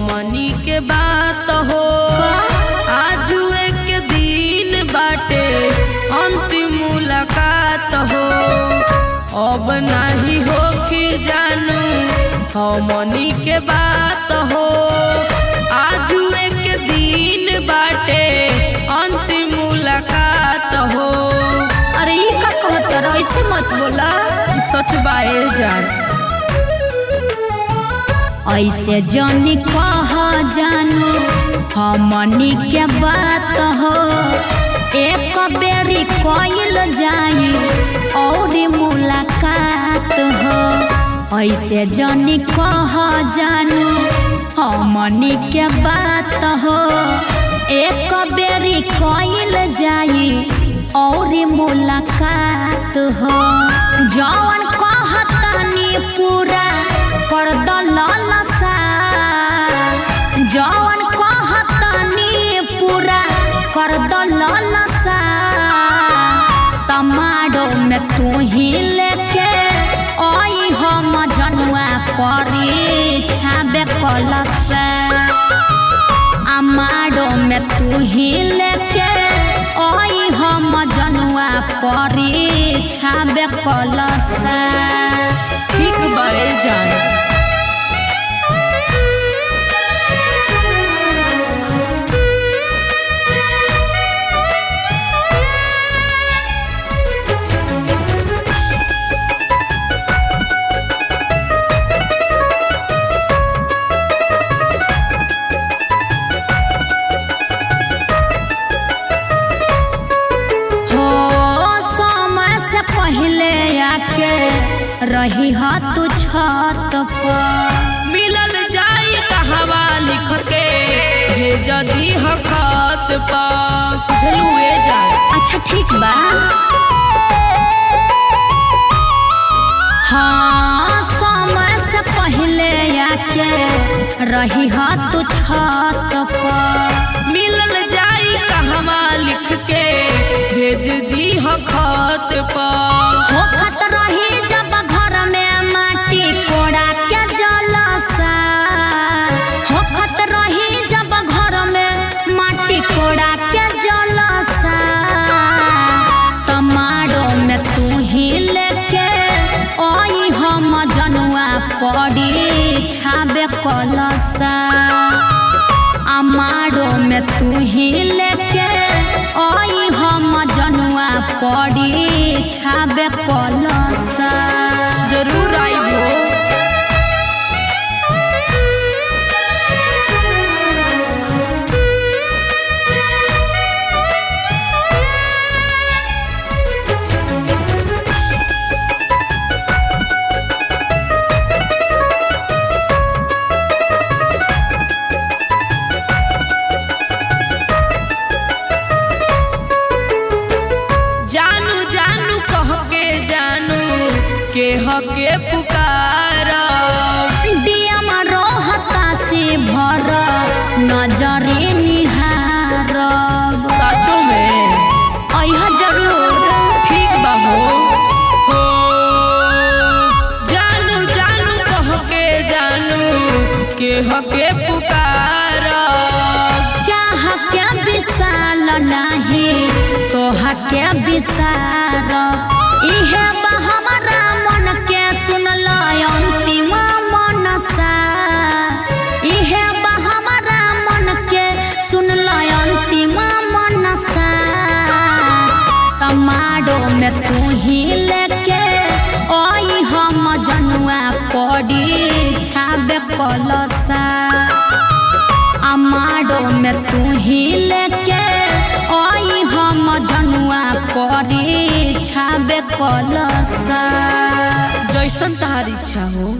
हमनी के बात हो। आजू एक दिन बाटे अंतिम मुलाकात हो। अब नहीं हो कि जानू हमनी के बात हो। आजू एक दिन बाटे अंतिम मुलाकात हो। अरे ये का कहत रहा, ऐसे मत बोला। सच बाए जान, ऐसे जानी कह जानू हमनी के बात हो। एक बेरी कइल जाई और मुलाकात हो। ऐसे जानी कह जानू हमनी के बात हो। एक बेरी कइल जाई और मुलाकात हो। जौन कहतनी पूरा कर दलसा, जौन कहतनी पूरा कर दलसा। तमाड़ो में तू ही लेके आई हम जनुआ परीक्षा बेकलस। अमाड़ो में तू ही लेके आई हम जनुआ परीक्षा बेकलस। ठीक बाए जान। रही हा तू छत पर, मिलल जाई कहवा लिख के भेज दी खत पर। चलुए जाए। अच्छा ठीक बा। हाँ समय से पहले आके रही हा तू छत पर, मिलल जाई कहवा लिख के भेज दी खत पर। होखत रही जब घर में माटी कोड़ा के जलसा। होखत रही जब घर में माटी कोड़ा के जलसा। तमाड़ो में तू ही लेके आई हम जनुआ परीक्षा बेकलसा। अमाड़ो में तू ही लेके आई हम जनुआ परीक्षा बेकलसा। जरूर आई हो। के हके पुकार दियम रोहता से भर नजरे निहार। साचो में अइहा जरूर। ठीक बा हो। जानू जानू कह के जानू के हके पुकार। चाह के विशाल नहीं तोह के विसार। इहे बा हमारा मन के सुनल अंतिम मनसा। इहे बा हमारा मन के सुनल अंतिम मनसा। तमाड़ो में तू ही लेके आई हम जनुआ परीक्षा बेकलसा। अमाड़ो में तू ही लेके आई हम जनुआ परीक्षा बेकलसा। जैसन तहार इच्छा हो।